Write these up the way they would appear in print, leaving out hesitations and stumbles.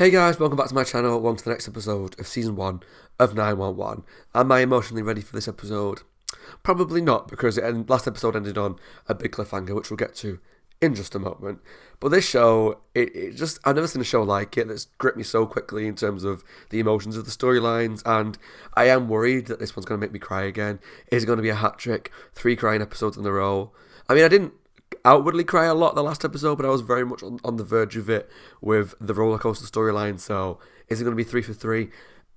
Hey guys, welcome back to my channel. Welcome to the next episode of Season 1 of 911. Am I emotionally ready for this episode? Probably not, because last episode ended on a big cliffhanger, which we'll get to in just a moment. But this show, I've never seen a show like it that's gripped me so quickly in terms of the emotions of the storylines, and I am worried that this one's going to make me cry again. Is it going to be a hat trick? 3 crying episodes in a row. I mean, I didn't outwardly cry a lot the last episode, but I was very much on the verge of it with the roller coaster storyline. So is it going to be 3 for 3?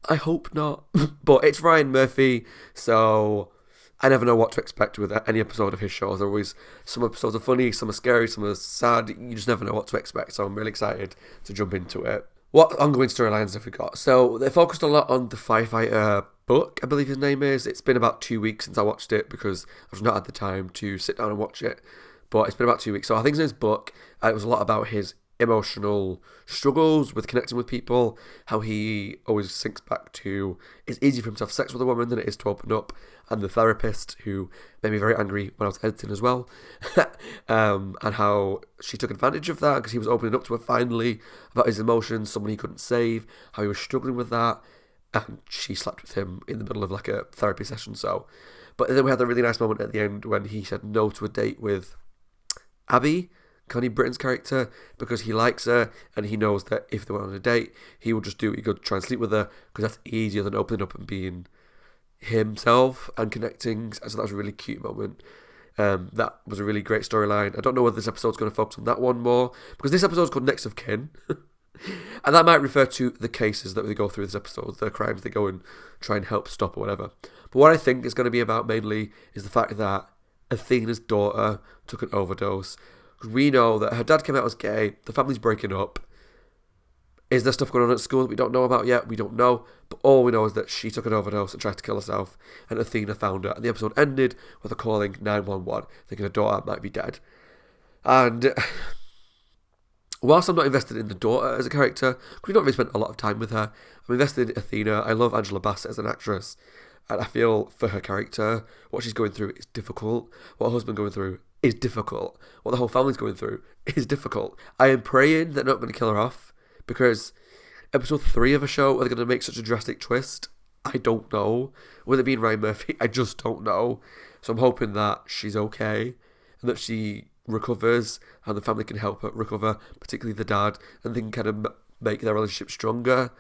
I hope not. But it's Ryan Murphy, so I never know what to expect with any episode of his shows. Always, some episodes are funny, some are scary, some are sad. You just never know what to expect. So I'm really excited to jump into it. What ongoing storylines have we got? So they focused a lot on the firefighter Buck, I believe his name is. It's been about 2 weeks since I watched it because I've not had the time to sit down and watch it. But it's been about 2 weeks. So I think his name's Buck. It was a lot about his emotional struggles with connecting with people, how he always sinks back to it's easier for him to have sex with a woman than it is to open up, and the therapist who made me very angry when I was editing as well, and how she took advantage of that because he was opening up to her finally about his emotions, someone he couldn't save, how he was struggling with that, and she slept with him in the middle of like a therapy session. So, but then we had a really nice moment at the end when he said no to a date with Abby, Connie Britton's character, because he likes her and he knows that if they went on a date, he would just do what he could to try and sleep with her because that's easier than opening up and being himself and connecting. So that was a really cute moment. That was a really great storyline. I don't know whether this episode's going to focus on that one more because this episode's called Next of Kin. And that might refer to the cases that they go through this episode, the crimes they go and try and help stop or whatever. But what I think it's going to be about mainly is the fact that Athena's daughter took an overdose. We know that her dad came out as gay, the family's breaking up. Is there stuff going on at school that we don't know about yet? We don't know. But all we know is that she took an overdose and tried to kill herself, and Athena found her. And the episode ended with her calling 911, thinking her daughter might be dead. And whilst I'm not invested in the daughter as a character, because we've not really spent a lot of time with her, I'm invested in Athena. I love Angela Bassett as an actress. And I feel for her character, what she's going through is difficult. What her husband's going through is difficult. What the whole family's going through is difficult. I am praying they're not going to kill her off, because episode 3 of a show, are they going to make such a drastic twist? I don't know. With it being Ryan Murphy, I just don't know. So I'm hoping that she's okay and that she recovers and the family can help her recover, particularly the dad, and they can kind of make their relationship stronger.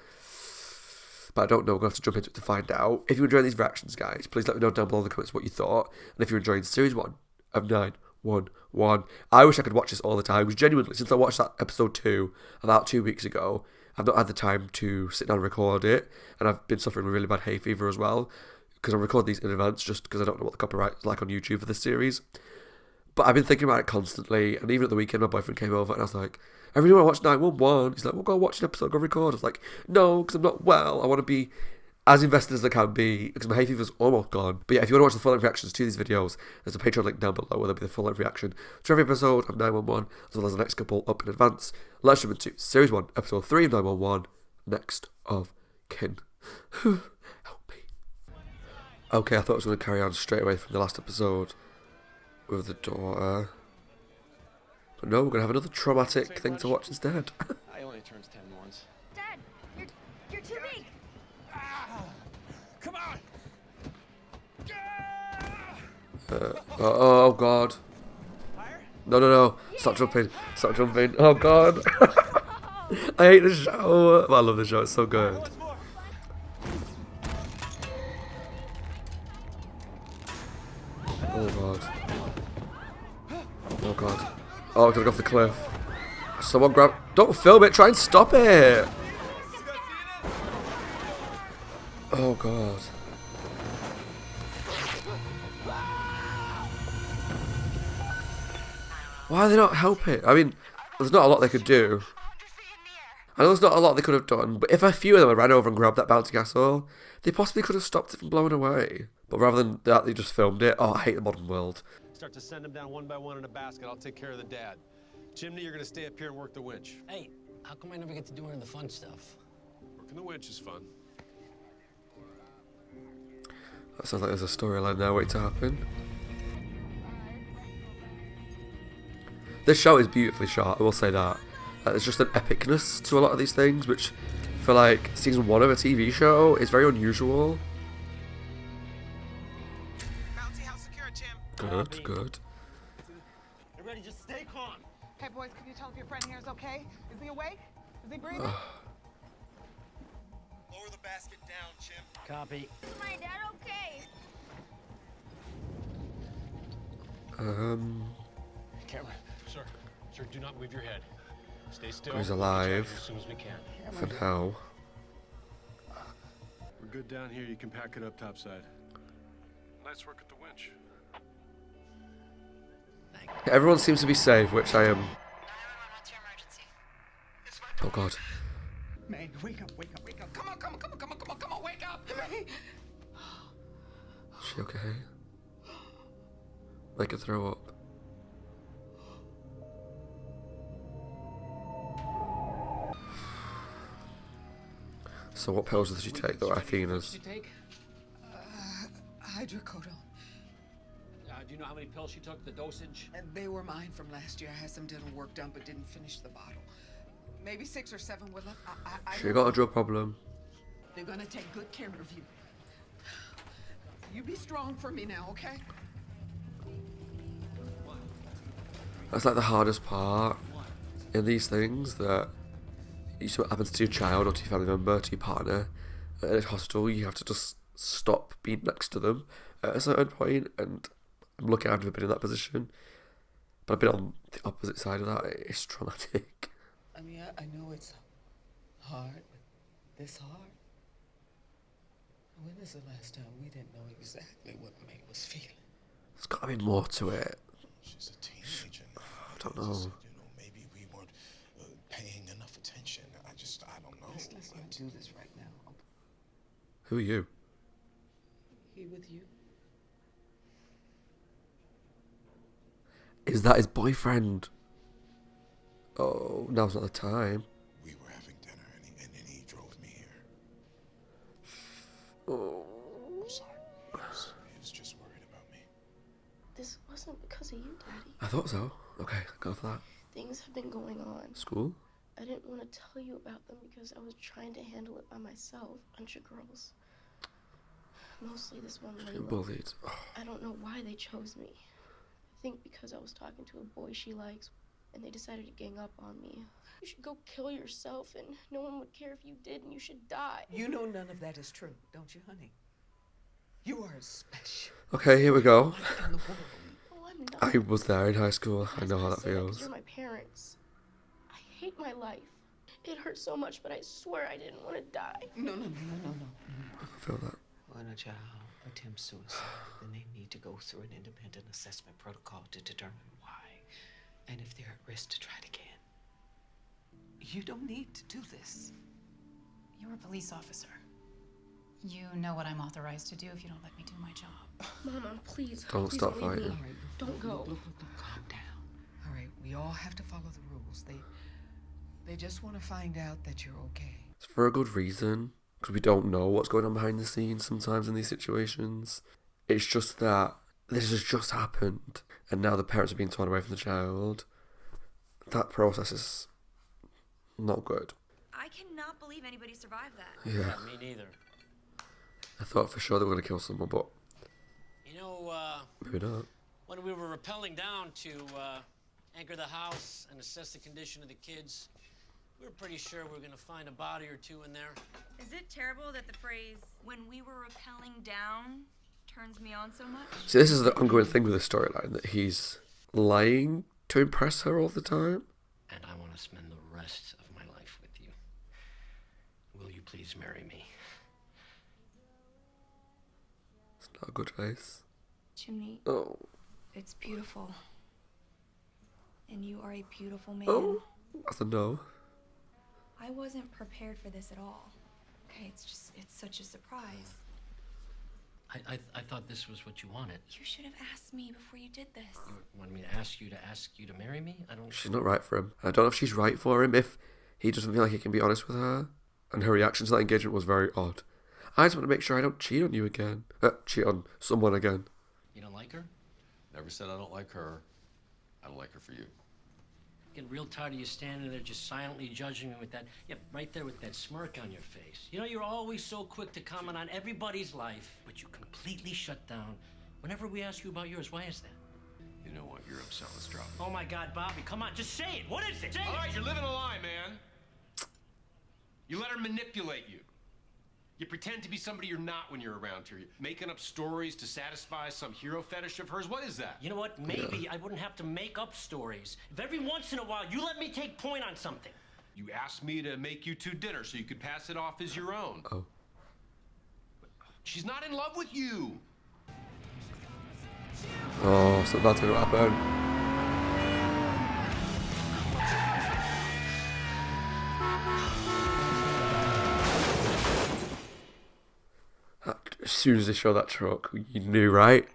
But I don't know, we're going to have to jump into it to find out. If you're enjoying these reactions, guys, please let me know down below in the comments what you thought. And if you're enjoying Series 1 of 911, I wish I could watch this all the time. Because genuinely, since I watched that episode 2 about 2 weeks ago, I've not had the time to sit down and record it. And I've been suffering with really bad hay fever as well, because I record these in advance just because I don't know what the copyright is like on YouTube for this series. But I've been thinking about it constantly, and even at the weekend, my boyfriend came over, and I was like, I really want to watch 911. He's like, well, go watch an episode, go record. I was like, no, because I'm not well. I want to be as invested as I can be, because my hay fever's almost gone. But yeah, if you want to watch the full-length reactions to these videos, there's a Patreon link down below where there'll be the full-length reaction to every episode of 911, as well as the next couple up in advance. Let's jump into Series 1, Episode 3 of 911, Next of Kin. Help me. Okay, I thought I was going to carry on straight away from the last episode with the daughter. But no, we're going to have another traumatic thing to watch instead. I only turns 10 once. Dad, you're too big. Come on! Oh god. No. Stop jumping. Stop jumping. Oh god. I hate this show. But I love this show. It's so good. Oh god. Oh god. Oh, I'm gonna go off the cliff. Someone grab. Don't film it. Try and stop it. Oh god. Why are they not helping? I mean, there's not a lot they could do. I know there's not a lot they could have done, but if a few of them had ran over and grabbed that bouncy castle, they possibly could have stopped it from blowing away. But rather than that, they just filmed it. Oh, I hate the modern world. Start to send them down one by one in a basket. I'll take care of the dad. Chimney, you're gonna stay up here and work the winch. Hey, how come I never get to do any of the fun stuff? Working the winch is fun. That sounds like there's a storyline there waiting to happen. This show is beautifully shot, I will say that. There's just an epicness to a lot of these things, which for like season 1 of a TV show is very unusual. Good, good. You ready? Just stay calm. Hey, boys, can you tell if your friend here is okay? Is he awake? Is he breathing? Lower the basket down, Chim. Copy. Is my dad okay? Camera. Sir, do not move your head. Stay still. He's We'll alive. get you as soon as we can. For now. We're good down here. You can pack it up topside. Nice work at the winch. Everyone seems to be safe, which I am. 911, what's your emergency? Oh god. May, wake up, wake up, wake up. Come on, come on, come on, come on, come on, come on, wake up. May. Is she okay? Make her throw up. So what pills does she take though? Athena's. Did you take? Hydrocodone. Do you know how many pills she took? The dosage? And they were mine from last year. I had some dental work done, but didn't finish the bottle. Maybe 6 or 7 were left. I She don't got a know. drug problem. They're gonna take good care of you. You be strong for me now, okay? That's like the hardest part in these things, that what happens to your child or to your family member, to your partner at a hospital, you have to just stop being next to them at a certain point, and I'm lucky I've never been in that position, but I've been on the opposite side of that. It's traumatic. I mean, I know it's hard, but this hard? When is the last time we didn't know exactly what May was feeling? There's got to be more to it. She's a teenager. I don't know. Maybe we weren't paying enough attention. I don't know. Let's not do this right now. Who are you? He with you? Is that his boyfriend? Oh, now's not the time. We were having dinner and then he drove me here. Oh. I'm sorry. He was just worried about me. This wasn't because of you, Daddy. I thought so. Okay, go for that. Things have been going on. School? I didn't want to tell you about them because I was trying to handle it by myself. Bunch of girls. Mostly this one Getting Layla. bullied. Oh. I don't know why they chose me. I think because I was talking to a boy she likes, and they decided to gang up on me. You should go kill yourself, and no one would care if you did, and you should die. You know none of that is true, don't you, honey? You are special. Okay, here we go. What in the world? Oh, I'm not. I was there in high school. I know how that say that 'cause feels. You're my parents. I hate my life. It hurts so much, but I swear I didn't want to die. No. I feel that. When a child attempts suicide, then they need to go through an independent assessment protocol to determine why, and if they're at risk to try it again. You don't need to do this. You're a police officer. You know what I'm authorized to do if you don't let me do my job. Mama, please. Don't please stop leave me. fighting. All right, Don't go. Look, calm down. All right, we all have to follow the rules. They just want to find out that you're okay. It's for a good reason, because we don't know what's going on behind the scenes sometimes in these situations. It's just that this has just happened, and now the parents are being torn away from the child. That process is not good. I cannot believe anybody survived that. Yeah, Me neither. I thought for sure they were going to kill someone, but You know, maybe not. when we were rappelling down to anchor the house and assess the condition of the kids, we were pretty sure we were going to find a body or two in there. Is it terrible that the phrase, when we were rappelling down, turns me on so much? See, this is the ongoing thing with the storyline, that he's lying to impress her all the time. And I want to spend the rest of my life with you. Will you please marry me? It's not a good face. Chimney, Oh. it's beautiful. And you are a beautiful man. Oh. That's a no. I wasn't prepared for this at all. Okay, it's such a surprise. I thought this was what you wanted. You should have asked me before you did this. You wanted me to ask you to marry me? I don't... She's not right for him. I don't know if she's right for him, if he doesn't feel like he can be honest with her. And her reaction to that engagement was very odd. I just want to make sure I don't cheat on you again. Cheat on someone again. You don't like her? Never said I don't like her. I don't like her for you. Getting real tired of you standing there just silently judging me with that, yeah, right there with that smirk on your face. You know, you're always so quick to comment on everybody's life, but you completely shut down whenever we ask you about yours. Why is that? You know what? You're upset. Let's drop it. Oh my God, Bobby, come on, just say it. What is it? Say All it. right, you're living a lie, man. You let her manipulate you. You pretend to be somebody you're not when you're around here. You're making up stories to satisfy some hero fetish of hers. What is that? You know what? Maybe I wouldn't have to make up stories if every once in a while you let me take point on something. You asked me to make you two dinner so you could pass it off as your own. Oh. She's not in love with you. Oh, so that's gonna happen. As soon as they showed that truck, you knew, right?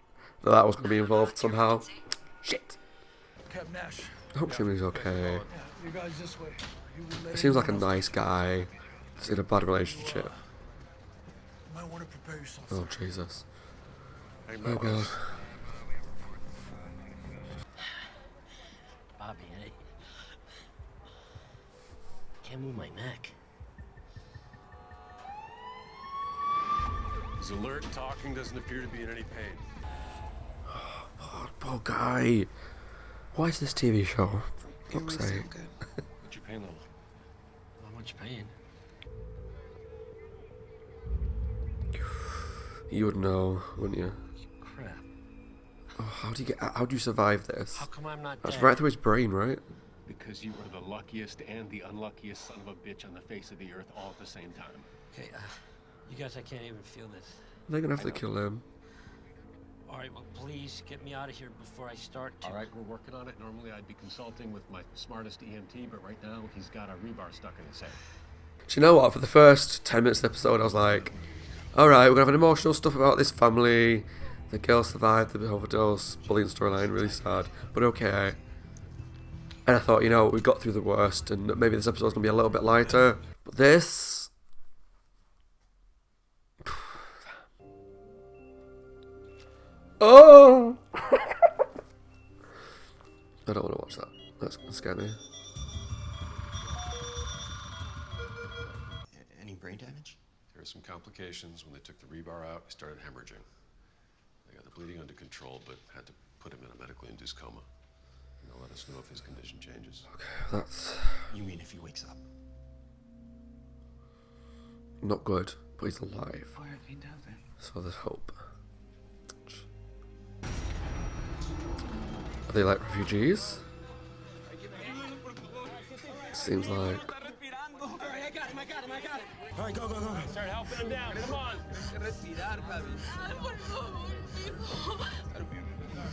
That was going to be involved somehow. Shit. Captain Nash. I hope Chimney's okay. Yeah, you guys this way. He seems like a nice guy. He's in a bad relationship. You might want to prepare yourself. Oh, Jesus. Oh, God. Bobby, eh? Can't move my neck. He's alert, talking, doesn't appear to be in any pain. Oh, poor guy. Why is this TV show? Fuck's sake. What's your pain level? Not much pain. You would know, wouldn't you? Crap. Oh, how do you survive this? How come I'm not That's dead? right through his brain, right? Because you were the luckiest and the unluckiest son of a bitch on the face of the earth all at the same time. Okay, you guys, I can't even feel this. They're gonna have to kill him. All right, well, please get me out of here before I start to. All right, we're working on it. Normally I'd be consulting with my smartest EMT, but right now he's got a rebar stuck in his head. Do you know what? For the first 10 minutes of the episode, I was like, alright, we're gonna have an emotional stuff about this family. The girl survived the overdose, bullying storyline, really sad, but okay. And I thought, you know, we got through the worst, and maybe this episode's gonna be a little bit lighter. But this. Oh! I don't want to watch that. That's gonna scare me. Any brain damage? There were some complications. When they took the rebar out, he started hemorrhaging. They got the bleeding under control, but had to put him in a medically induced coma. And they'll let us know if his condition changes. Okay, that's You mean if he wakes up? not good, but he's alive. Where have you done then? So there's hope. Are they like refugees? Seems like. All right, go, go, go. Start helping him down.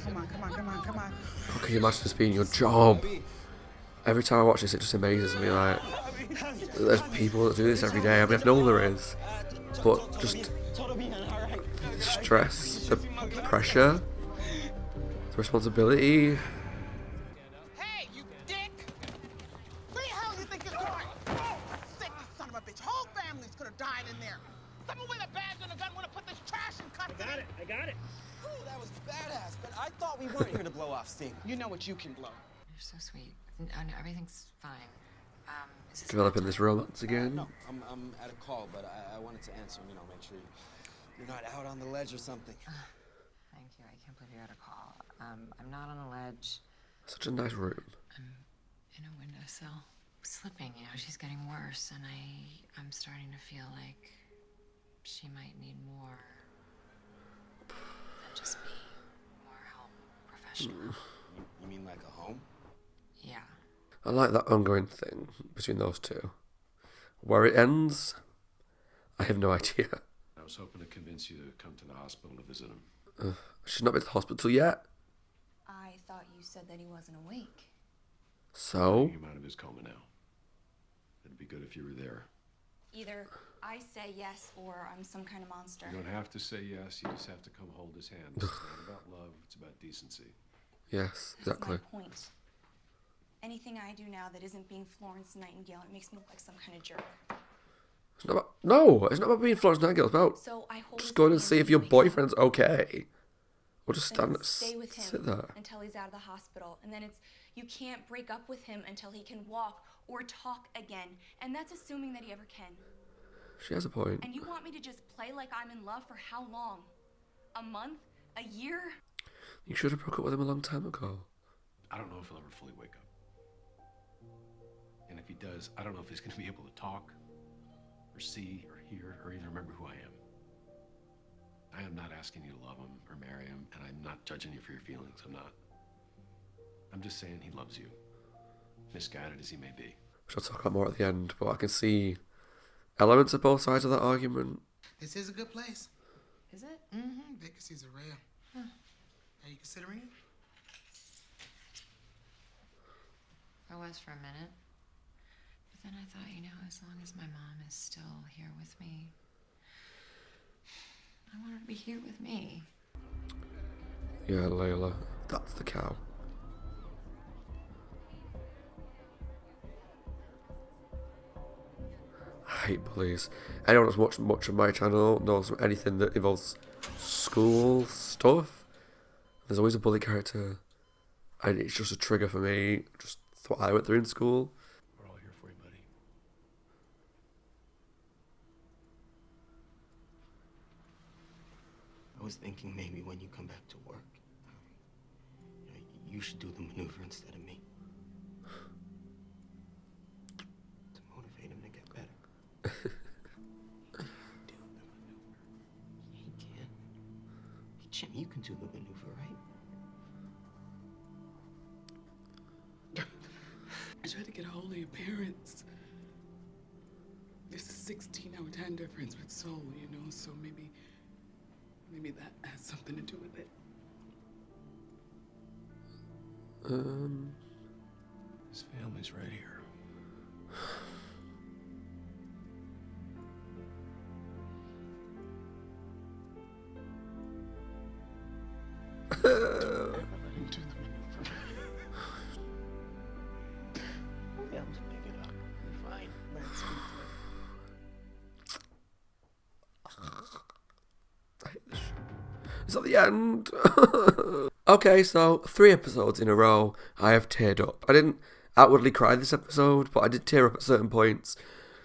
Come on. Come on. How can you imagine this being your job? Every time I watch this, it just amazes me. Like, there's people that do this every day. I mean, I know there is, but just the stress, the pressure, the responsibility. Hey, you dick! Where the hell do you think you're going? Oh, sick son of a bitch. Whole families could have died in there. Someone with a badge and a gun want to put this trash in cuts. I got it. Ooh, that was badass, but I thought we weren't here to blow off steam. You know what you can blow. You're so sweet. No, everything's fine. Is this Developing this romance again. No, I'm at a call, but I wanted to answer, you know, make sure you're not out on the ledge or something. Thank you. I can't believe you're at a call. I'm not on a ledge. Such a nice room. I'm in a windowsill. Slipping, you know, she's getting worse, and I'm starting to feel like she might need more than just me. More help, professional. You mean like a home? Yeah. I like that ongoing thing between those two. Where it ends, I have no idea. I was hoping to convince you to come to the hospital to visit him. She's not been to the hospital yet. I thought you said that he wasn't awake. So? Taking him out of his coma now. It'd be good if you were there. Either I say yes or I'm some kind of monster. You don't have to say yes. You just have to come hold his hand. It's not about love. It's about decency. Yes, exactly. That's my point. Anything I do now that isn't being Florence Nightingale, it makes me look like some kind of jerk. It's not about, no, it's not about being Florence Nightingale. It's about So I hold just his going and hand see if your when he wakes up. boyfriend's okay. Or just Then it's stay with sit him there. until he's out of the hospital. And then it's you can't break up with him until he can walk or talk again. And that's assuming that he ever can. She has a point. And you want me to just play like I'm in love for how long? A month? A year? You should have broke up with him a long time ago. I don't know if he'll ever fully wake up. And if he does, I don't know if he's going to be able to talk, or see, or hear, or even remember who I am. I am not asking you to love him or marry him, and I'm not judging you for your feelings. I'm not. I'm just saying he loves you, misguided as he may be. Which I'll talk about more at the end, but I can see elements of both sides of that argument. This is a good place. Is it? Mm-hmm. Vacancies are rare. Huh. Are you considering it? I was for a minute. But then I thought, as long as my mom is still here with me, I want her to be here with me. Yeah, Layla. That's the cow. I hate bullies. Anyone that's watched much of my channel knows anything that involves school stuff, there's always a bully character. And it's just a trigger for me. Just what I went through in school. We're all here for you, buddy. I was thinking maybe when you come back to work, you should do the maneuver instead of me. To motivate him to get better. Do the maneuver. He can. Hey, Jim, you can do the maneuver, right? I tried to get a hold of your parents. There's a 16-hour time difference with Seoul, so maybe that has something to do with it. His family's right here. Is that the end? Okay, so 3 episodes in a row, I have teared up. I didn't outwardly cry this episode, but I did tear up at certain points.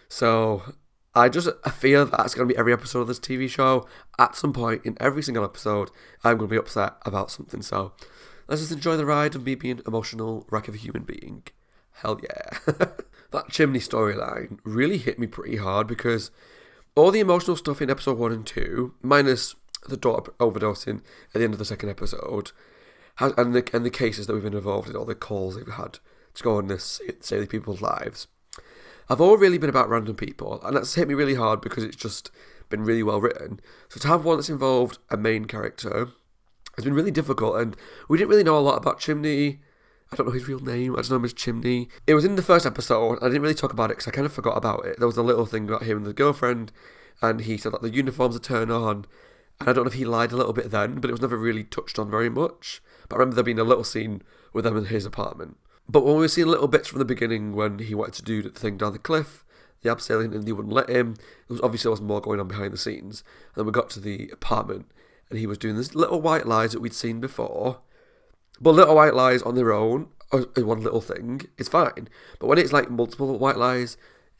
So I feel that's going to be every episode of this TV show. At some point in every single episode, I'm going to be upset about something. So let's just enjoy the ride of me being emotional wreck of a human being. Hell yeah. That Chimney storyline really hit me pretty hard because all the emotional stuff in episode 1 and 2, minus the daughter overdosing at the end of the second episode, and the cases that we've been involved in, all the calls we've had to go on this save people's lives, have all really been about random people, and that's hit me really hard because it's just been really well written. So to have one that's involved a main character has been really difficult, and we didn't really know a lot about Chimney. I don't know his real name. I just know him as Chimney. It was in the first episode. I didn't really talk about it because I kind of forgot about it. There was a little thing about him and the girlfriend, and he said that the uniforms are turned on. And I don't know if he lied a little bit then, but it was never really touched on very much. But I remember there being a little scene with them in his apartment. But when we were seeing little bits from the beginning when he wanted to do the thing down the cliff, the abseiling, and they wouldn't let him, there was more going on behind the scenes. And then we got to the apartment, and he was doing these little white lies that we'd seen before. But little white lies on their own, one little thing, is fine. But when it's like multiple white lies,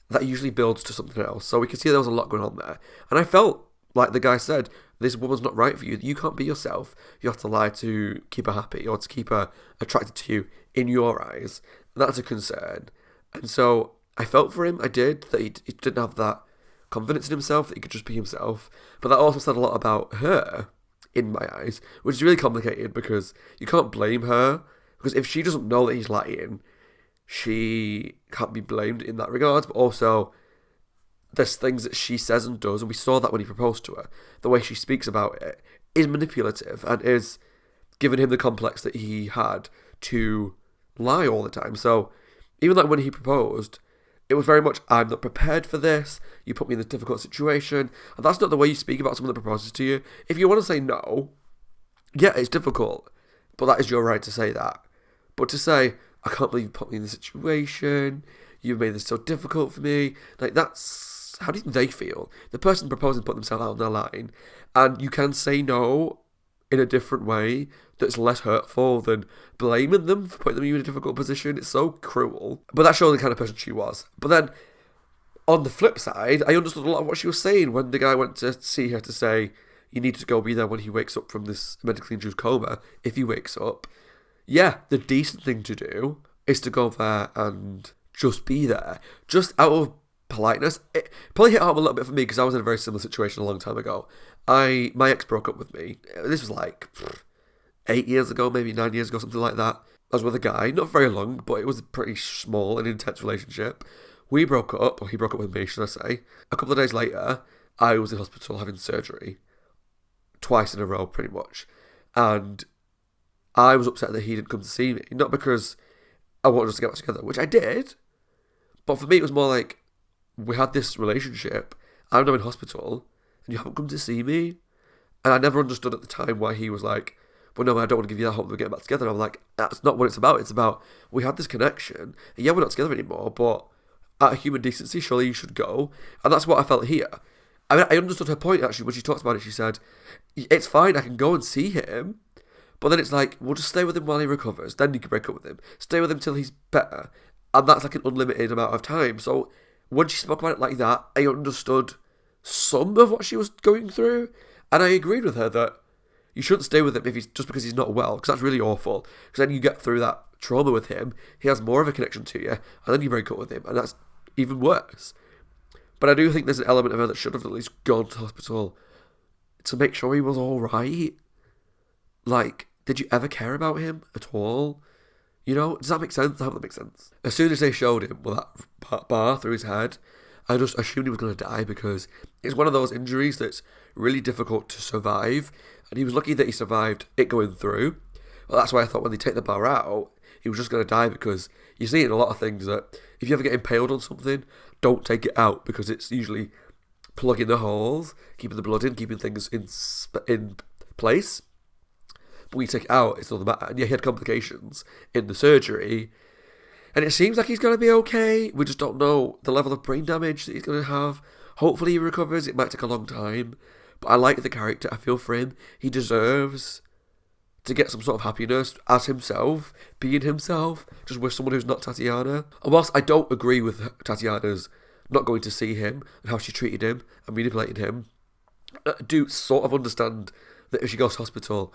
that usually builds to something else. So we could see there was a lot going on there. And I felt, like the guy said, this woman's not right for you. You can't be yourself. You have to lie to keep her happy or to keep her attracted to you in your eyes. That's a concern. And so I felt for him. I did. That he didn't have that confidence in himself, that he could just be himself. But that also said a lot about her, in my eyes, which is really complicated because you can't blame her. Because if she doesn't know that he's lying, she can't be blamed in that regard. But also, there's things that she says and does, and we saw that when he proposed to her. The way she speaks about it is manipulative and is giving him the complex that he had to lie all the time. So even like when he proposed, it was very much, I'm not prepared for this, you put me in this difficult situation, and that's not the way you speak about someone that proposes to you. If you want to say no, yeah, it's difficult, but that is your right to say that. But to say, I can't believe you put me in this situation, you've made this so difficult for me, like that's, how do they feel? The person proposing put themselves out on their line, and you can say no in a different way that's less hurtful than blaming them for putting them in a difficult position. It's so cruel. But that showed the kind of person she was. But then, on the flip side, I understood a lot of what she was saying when the guy went to see her to say, you need to go be there when he wakes up from this medically induced coma, if he wakes up. Yeah, the decent thing to do is to go there and just be there. Just out of politeness. It probably hit home a little bit for me because I was in a very similar situation a long time ago. My ex broke up with me. This was like 8 years ago, maybe 9 years ago, something like that. I was with a guy, not very long, but it was a pretty small and intense relationship. We broke up, or he broke up with me, should I say. A couple of days later, I was in hospital having surgery. Twice in a row, pretty much. And I was upset that he didn't come to see me. Not because I wanted us to get back together, which I did. But for me, it was more like, we had this relationship, I'm now in hospital, and you haven't come to see me. And I never understood at the time why he was like, well, no, I don't want to give you that hope that we're getting back together. And I'm like, that's not what it's about. It's about, we had this connection, and yeah, we're not together anymore, but out of human decency, surely you should go. And that's what I felt here. I mean, I understood her point, actually, when she talked about it. She said, it's fine, I can go and see him, but then it's like, we'll just stay with him while he recovers, then you can break up with him. Stay with him till he's better. And that's like an unlimited amount of time. So when she spoke about it like that, I understood some of what she was going through. And I agreed with her that you shouldn't stay with him if he's just because he's not well, because that's really awful. Because then you get through that trauma with him, he has more of a connection to you, and then you break up with him, and that's even worse. But I do think there's an element of her that should have at least gone to hospital to make sure he was alright. Like, did you ever care about him at all? You know, does that make sense? I hope that makes sense. As soon as they showed him with that bar through his head, I just assumed he was going to die because it's one of those injuries that's really difficult to survive. And he was lucky that he survived it going through. Well, that's why I thought when they take the bar out, he was just going to die, because you see in a lot of things that if you ever get impaled on something, don't take it out, because it's usually plugging the holes, keeping the blood in, keeping things in place. But when you take it out, it's not the matter. And yeah, he had complications in the surgery. And it seems like he's going to be okay. We just don't know the level of brain damage that he's going to have. Hopefully he recovers. It might take a long time. But I like the character. I feel for him. He deserves to get some sort of happiness as himself, being himself, just with someone who's not Tatiana. And whilst I don't agree with Tatiana's not going to see him and how she treated him and manipulated him, I do sort of understand that if she goes to hospital,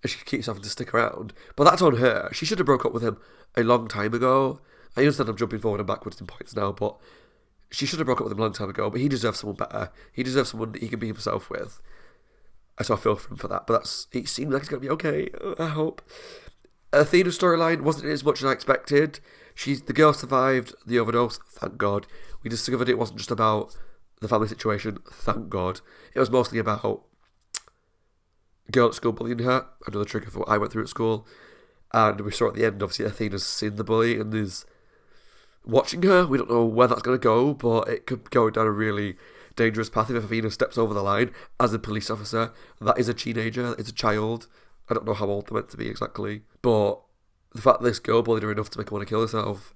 she keeps having to stick around. But that's on her. She should have broke up with him a long time ago. I understand I'm jumping forward and backwards in points now, but she should have broke up with him a long time ago. But he deserves someone better. He deserves someone that he can be himself with. So I feel for him for that. But it seems like it's going to be okay, I hope. Athena's storyline wasn't as much as I expected. The girl survived the overdose, thank God. We discovered it wasn't just about the family situation, thank God. It was mostly about girl at school bullying her, another trigger for what I went through at school. And we saw at the end, obviously, Athena's seen the bully and is watching her. We don't know where that's going to go, but it could go down a really dangerous path if Athena steps over the line as a police officer. That is a teenager, it's a child. I don't know how old they're meant to be exactly. But the fact that this girl bullied her enough to make her want to kill herself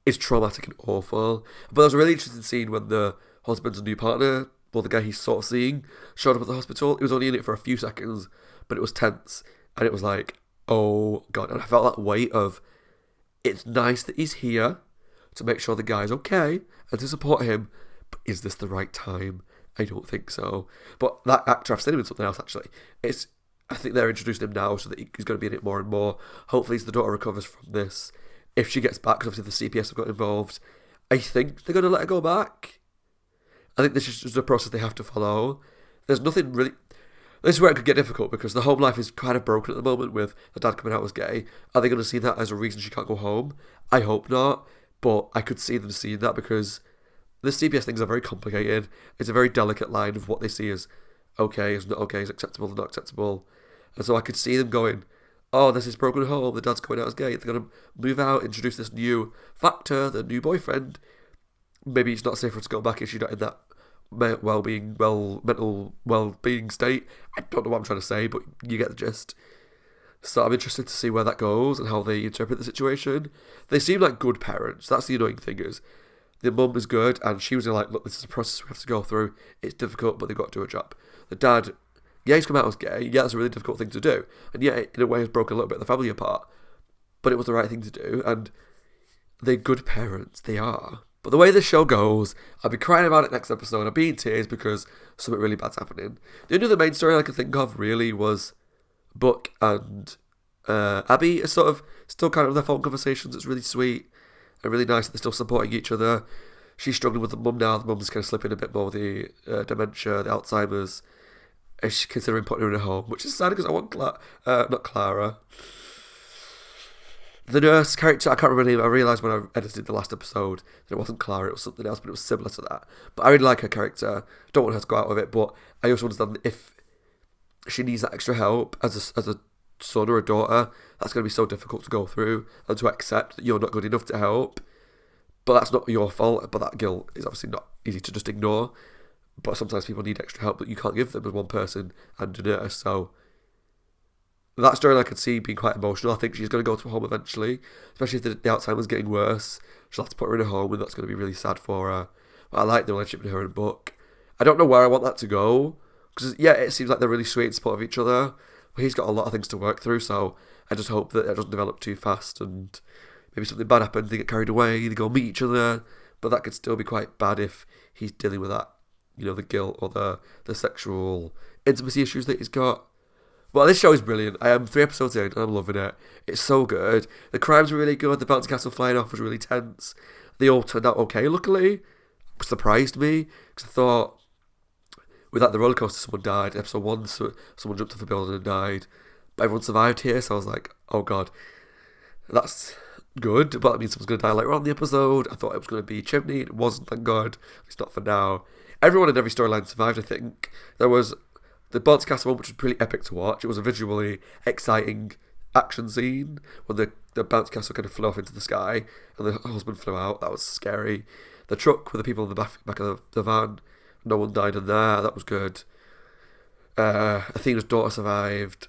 is traumatic and awful. But there was a really interesting scene when the husband's new partner, well, the guy he's sort of seeing, showed up at the hospital. He was only in it for a few seconds, but it was tense. And it was like, oh God. And I felt that weight of, it's nice that he's here to make sure the guy's okay and to support him, but is this the right time? I don't think so. But that actor, I've seen him in something else actually. I think they're introducing him now so that he's going to be in it more and more. Hopefully, as the daughter recovers from this, if she gets back, because obviously the CPS have got involved, I think they're going to let her go back. I think this is just a process they have to follow. There's nothing really. This is where it could get difficult because the home life is kind of broken at the moment with the dad coming out as gay. Are they going to see that as a reason she can't go home? I hope not, but I could see them seeing that because the CPS things are very complicated. It's a very delicate line of what they see as okay, is not okay, is acceptable, not acceptable. And so I could see them going, oh, this is broken home, the dad's going out as gay, they're going to move out, introduce this new factor, the new boyfriend. Maybe it's not safe for her to go back if she's not in that mental well-being state. I don't know what I'm trying to say, but you get the gist. So I'm interested to see where that goes and how they interpret the situation. They seem like good parents. That's the annoying thing is, the mum is good, and she was like, look, this is a process we have to go through. It's difficult, but they've got to do a job. The dad, Yeah, he's come out as gay. Yeah, that's a really difficult thing to do. And yeah, in a way, it's broken a little bit of the family apart. But it was the right thing to do. And they're good parents. They are. But the way this show goes, I'll be crying about it next episode. I'll be in tears because something really bad's happening. The only other main story I could think of really was Buck and Abby are sort of still kind of their phone conversations. It's really sweet and really nice that they're still supporting each other. She's struggling with the mum now. The mum's kind of slipping a bit more with the dementia, the Alzheimer's. And she's considering putting her in a home, which is sad because I want not Clara. The nurse character, I can't remember her name. I realised when I edited the last episode that it wasn't Clara, it was something else, but it was similar to that. But I really like her character. Don't want her to go out of it, but I also understand if she needs that extra help as a son or a daughter, that's going to be so difficult to go through and to accept that you're not good enough to help. But that's not your fault, but that guilt is obviously not easy to just ignore. But sometimes people need extra help that you can't give them as one person and a nurse, so that story I could see being quite emotional. I think she's going to go to a home eventually, especially if the Alzheimer's getting worse. She'll have to put her in a home, and that's going to be really sad for her. But I like the relationship with her and Buck. I don't know where I want that to go, because yeah, it seems like they're really sweet and supportive of each other, but he's got a lot of things to work through, so I just hope that it doesn't develop too fast, and maybe something bad happens, they get carried away, they go meet each other, but that could still be quite bad if he's dealing with that, you know, the guilt or the sexual intimacy issues that he's got. Well, this show is brilliant. I am 3 episodes in and I'm loving it. It's so good. The crimes were really good. The bouncy castle flying off was really tense. They all turned out okay, luckily. Surprised me, because I thought with that the roller coaster someone died. In episode 1, so someone jumped off a building and died. But everyone survived here, so I was like, oh god, that's good. But that means someone's going to die later on in the episode. I thought it was going to be Chimney. It wasn't, thank god. It's not for now. Everyone in every storyline survived, I think. There was the bouncy castle one, which was pretty epic to watch. It was a visually exciting action scene when the bouncy castle kind of flew off into the sky and the husband flew out. That was scary. The truck with the people in the back of the van, no one died in there. That was good. Athena's daughter survived.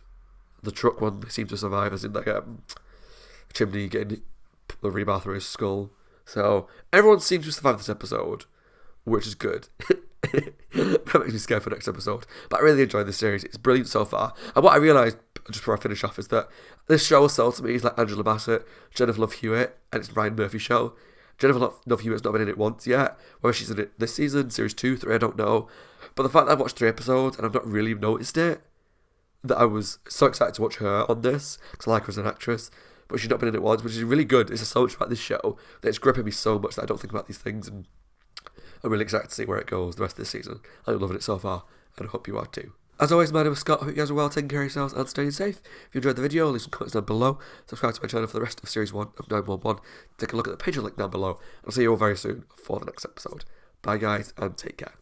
The truck one seemed to survive, as in like Chimney getting the rebar through his skull. So everyone seems to survive this episode, which is good. That makes me scared for next episode. But I really enjoyed this series. It's brilliant so far. And what I realised, just before I finish off, is that this show was sold to me as like Angela Bassett, Jennifer Love Hewitt, and it's Ryan Murphy's show. Jennifer Love Hewitt's not been in it once yet. Whether she's in it this season, series 2, 3, I don't know. But the fact that I've watched 3 episodes and I've not really noticed it, that I was so excited to watch her on this, because I like her as an actress, but she's not been in it once, which is really good. It's so much about this show that it's gripping me so much that I don't think about these things, and I'm really excited to see where it goes the rest of this season. I'm loving it so far, and I hope you are too. As always, my name is Scott. I hope you guys are well, taking care of yourselves and staying safe. If you enjoyed the video, leave some comments down below. Subscribe to my channel for the rest of Series 1 of 911. Take a look at the Patreon link down below. I'll see you all very soon for the next episode. Bye guys, and take care.